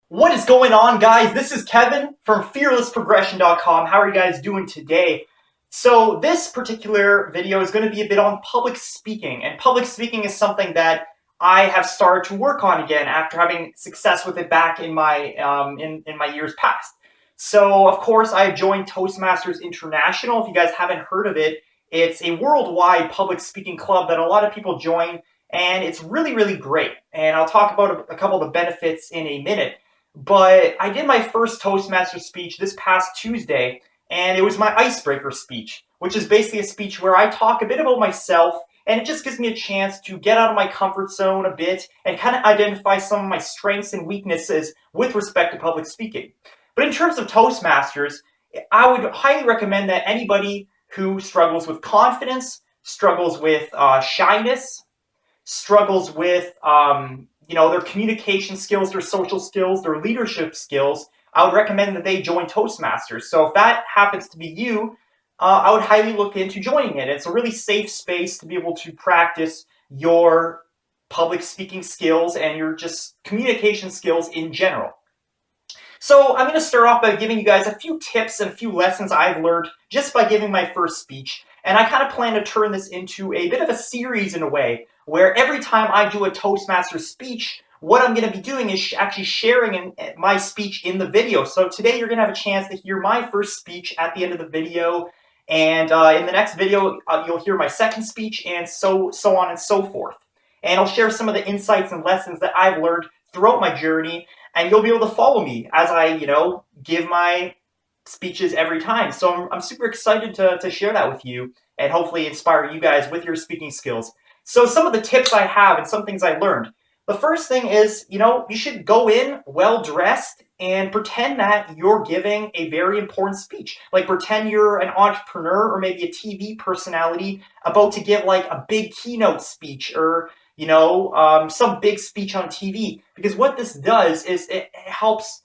What is going on, guys? This is Kevin from fearlessprogression.com. How are you guys doing today? So this particular video is going to be a bit on public speaking, and public speaking is something that I have started to work on again after having success with it back in my in my years past. So of course I joined Toastmasters International. If you guys haven't heard of it, it's a worldwide public speaking club that a lot of people join, and it's really great. And I'll talk about a couple of the benefits in a minute. But I did my first Toastmaster speech this past Tuesday, and it was my icebreaker speech, which is basically a speech where I talk a bit about myself, and it just gives me a chance to get out of my comfort zone a bit and kind of identify some of my strengths and weaknesses with respect to public speaking. But in terms of Toastmasters, I would highly recommend that anybody who struggles with confidence, struggles with shyness, struggles with their communication skills, their social skills, their leadership skills, I would recommend that they join Toastmasters. So if that happens to be you, I would highly look into joining it. It's a really safe space to be able to practice your public speaking skills and your just communication skills in general. So I'm going to start off by giving you guys a few tips and a few lessons I've learned just by giving my first speech. And I kind of plan to turn this into a bit of a series in a way, where every time I do a Toastmaster speech, what I'm going to be doing is actually sharing my speech in the video. So today you're going to have a chance to hear my first speech at the end of the video. And in the next video, you'll hear my second speech, and so on and so forth. And I'll share some of the insights and lessons that I've learned throughout my journey, and you'll be able to follow me as I, give my speeches every time. So I'm super excited to share that with you and hopefully inspire you guys with your speaking skills. So some of the tips I have and some things I learned. The first thing is, you should go in well-dressed and pretend that you're giving a very important speech. Like pretend you're an entrepreneur or maybe a TV personality about to give like a big keynote speech or some big speech on TV. Because what this does is it helps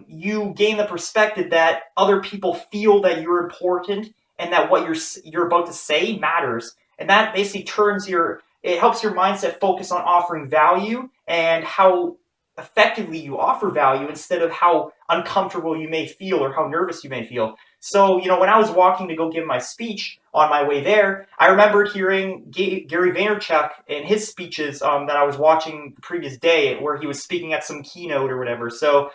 you gain the perspective that other people feel that you're important and that what you're about to say matters. And that basically it helps your mindset focus on offering value and how effectively you offer value instead of how uncomfortable you may feel or how nervous you may feel. So, when I was walking to go give my speech on my way there, I remembered hearing Gary Vaynerchuk in his speeches that I was watching the previous day where he was speaking at some keynote or whatever. So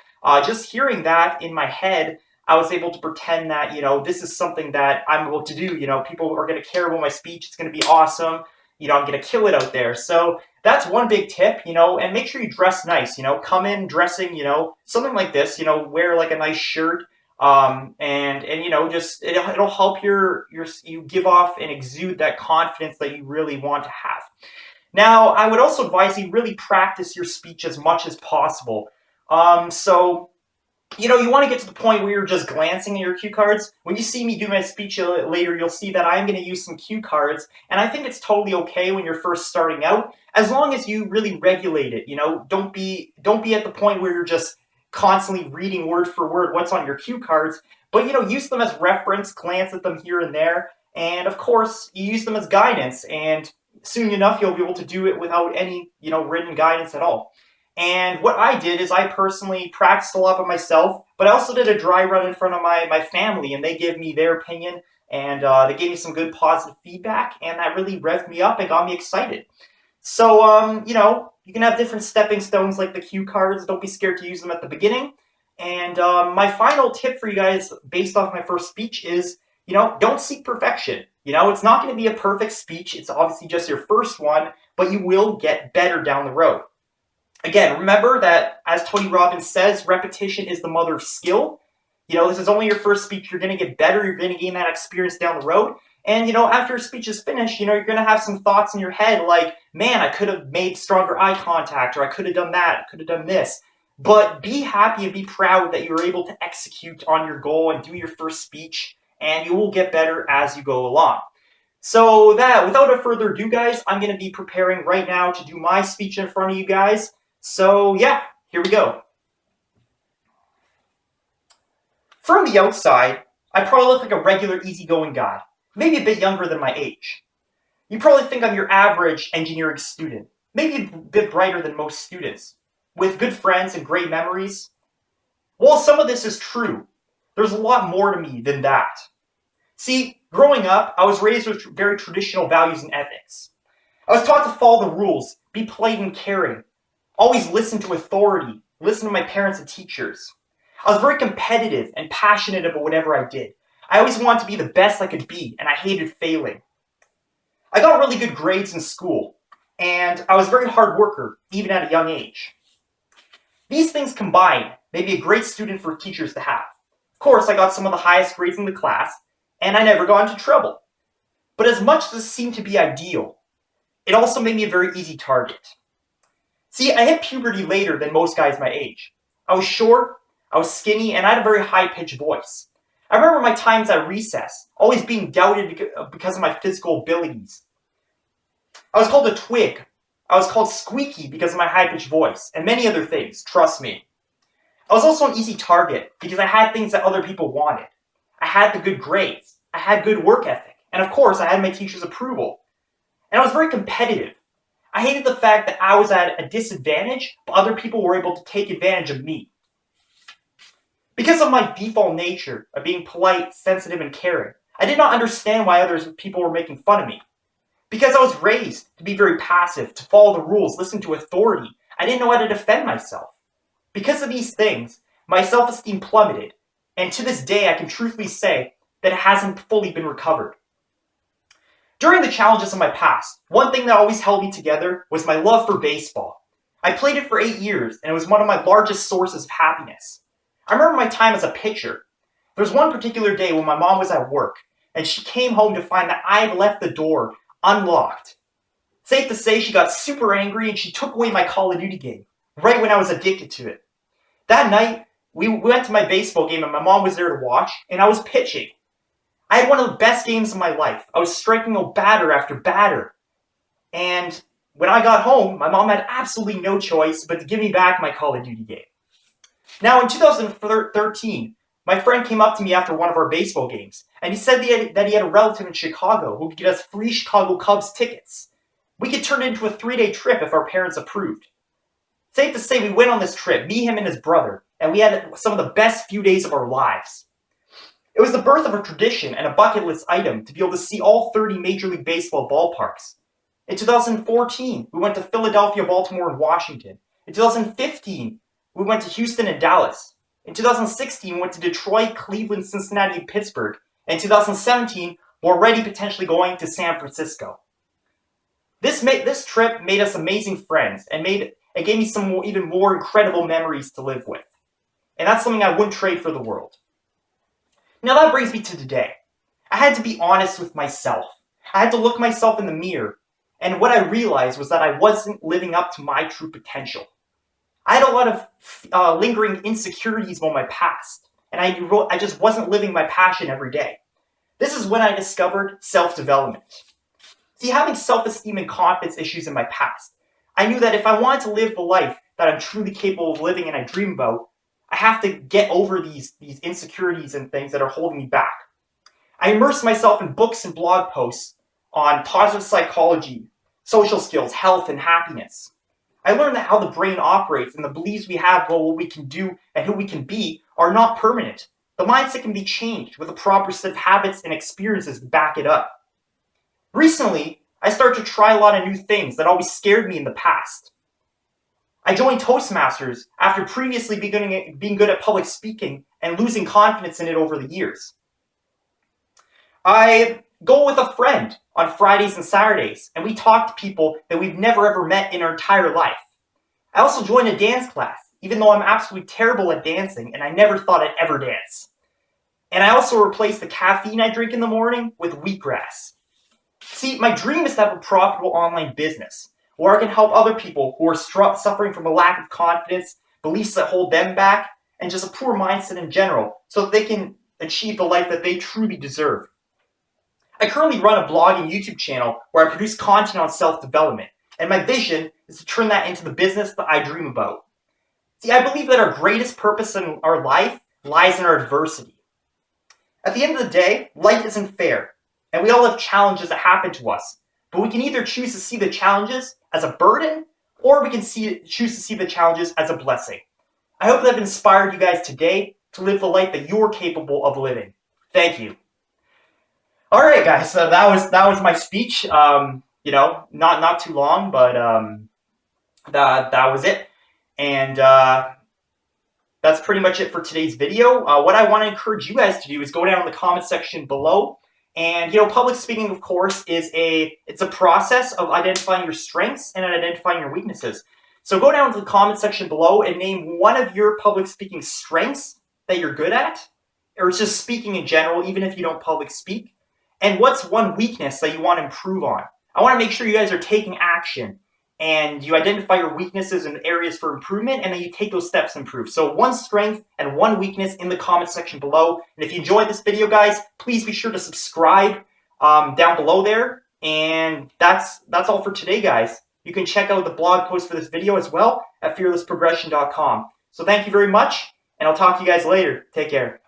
just hearing that in my head, I was able to pretend that, this is something that I'm able to do. People are going to care about my speech. It's going to be awesome. I'm going to kill it out there. So that's one big tip, and make sure you dress nice, come in dressing, something like this, wear like a nice shirt, and just it'll help you give off and exude that confidence that you really want to have. Now, I would also advise you really practice your speech as much as possible. You want to get to the point where you're just glancing at your cue cards. When you see me do my speech later, you'll see that I'm going to use some cue cards, and I think it's totally okay when you're first starting out, as long as you really regulate it. Don't be at the point where you're just constantly reading word for word what's on your cue cards, but use them as reference, glance at them here and there, and of course, you use them as guidance, and soon enough, you'll be able to do it without any, written guidance at all. And what I did is I personally practiced a lot by myself, but I also did a dry run in front of my family, and they gave me their opinion, and they gave me some good positive feedback, and that really revved me up and got me excited. So, you can have different stepping stones like the cue cards. Don't be scared to use them at the beginning. And my final tip for you guys, based off my first speech, is, don't seek perfection. It's not going to be a perfect speech. It's obviously just your first one, but you will get better down the road. Again, remember that, as Tony Robbins says, repetition is the mother of skill. This is only your first speech. You're going to get better. You're going to gain that experience down the road. And, after a speech is finished, you're going to have some thoughts in your head like, man, I could have made stronger eye contact, or I could have done that, I could have done this. But be happy and be proud that you're able to execute on your goal and do your first speech, and you will get better as you go along. So without a further ado, guys, I'm going to be preparing right now to do my speech in front of you guys. So yeah, here we go. From the outside, I probably look like a regular easygoing guy, maybe a bit younger than my age. You probably think I'm your average engineering student, maybe a bit brighter than most students. with good friends and great memories. While some of this is true, there's a lot more to me than that. See, growing up, I was raised with very traditional values and ethics. I was taught to follow the rules, be polite and caring, always listen to authority, listen to my parents and teachers. I was very competitive and passionate about whatever I did. I always wanted to be the best I could be, and I hated failing. I got really good grades in school, and I was a very hard worker, even at a young age. These things combined made me a great student for teachers to have. Of course, I got some of the highest grades in the class, and I never got into trouble. But as much as this seemed to be ideal, it also made me a very easy target. See, I hit puberty later than most guys my age. I was short, I was skinny, and I had a very high-pitched voice. I remember my times at recess, always being doubted because of my physical abilities. I was called a twig. I was called squeaky because of my high-pitched voice, and many other things, trust me. I was also an easy target because I had things that other people wanted. I had the good grades, I had good work ethic, and of course I had my teacher's approval. And I was very competitive. I hated the fact that I was at a disadvantage, but other people were able to take advantage of me. Because of my default nature of being polite, sensitive, and caring, I did not understand why other people were making fun of me. Because I was raised to be very passive, to follow the rules, listen to authority, I didn't know how to defend myself. Because of these things, my self-esteem plummeted, and to this day I can truthfully say that it hasn't fully been recovered. During the challenges of my past, one thing that always held me together was my love for baseball. I played it for 8 years, and it was one of my largest sources of happiness. I remember my time as a pitcher. There was one particular day when my mom was at work, and she came home to find that I had left the door unlocked. Safe to say, she got super angry and she took away my Call of Duty game, right when I was addicted to it. That night, we went to my baseball game and my mom was there to watch, and I was pitching. I had one of the best games of my life. I was striking out batter after batter. And when I got home, my mom had absolutely no choice but to give me back my Call of Duty game. Now, in 2013, my friend came up to me after one of our baseball games, and he said that he had a relative in Chicago who could get us free Chicago Cubs tickets. We could turn it into a 3-day trip if our parents approved. Safe to say, we went on this trip, me, him, and his brother, and we had some of the best few days of our lives. It was the birth of a tradition and a bucket list item to be able to see all 30 Major League Baseball ballparks. In 2014, we went to Philadelphia, Baltimore, and Washington. In 2015, we went to Houston and Dallas. In 2016, we went to Detroit, Cleveland, Cincinnati, and Pittsburgh. And in 2017, we're already potentially going to San Francisco. This trip made us amazing friends and gave me some even more incredible memories to live with. And that's something I wouldn't trade for the world. Now that brings me to today. I had to be honest with myself. I had to look myself in the mirror, and what I realized was that I wasn't living up to my true potential. I had a lot of lingering insecurities about my past, and I just wasn't living my passion every day. This is when I discovered self-development. See, having self-esteem and confidence issues in my past, I knew that if I wanted to live the life that I'm truly capable of living and I dream about, I have to get over these insecurities and things that are holding me back. I immersed myself in books and blog posts on positive psychology, social skills, health, and happiness. I learned that how the brain operates and the beliefs we have about what we can do and who we can be are not permanent. The mindset can be changed with a proper set of habits and experiences to back it up. Recently, I started to try a lot of new things that always scared me in the past. I joined Toastmasters after previously being good at public speaking and losing confidence in it over the years. I go with a friend on Fridays and Saturdays, and we talk to people that we've never ever met in our entire life. I also joined a dance class, even though I'm absolutely terrible at dancing and I never thought I'd ever dance. And I also replaced the caffeine I drink in the morning with wheatgrass. See, my dream is to have a profitable online business where I can help other people who are suffering from a lack of confidence, beliefs that hold them back, and just a poor mindset in general so that they can achieve the life that they truly deserve. I currently run a blog and YouTube channel where I produce content on self-development, and my vision is to turn that into the business that I dream about. See, I believe that our greatest purpose in our life lies in our adversity. At the end of the day, life isn't fair, and we all have challenges that happen to us, but we can either choose to see the challenges as a burden or we can choose to see the challenges as a blessing. I hope that I've inspired you guys today to live the life that you're capable of living. Thank you. All right, guys. So that was my speech. Not too long, but that was it. And that's pretty much it for today's video. What I want to encourage you guys to do is go down in the comment section below. And public speaking, of course, it's a process of identifying your strengths and identifying your weaknesses. So go down to the comment section below and name one of your public speaking strengths that you're good at, or it's just speaking in general, even if you don't public speak. And what's one weakness that you want to improve on? I want to make sure you guys are taking action and you identify your weaknesses and areas for improvement, and then you take those steps to improve. So one strength and one weakness in the comment section below. And if you enjoyed this video, guys, please be sure to subscribe down below there. And that's all for today, guys. You can check out the blog post for this video as well at fearlessprogression.com. So thank you very much, and I'll talk to you guys later. Take care.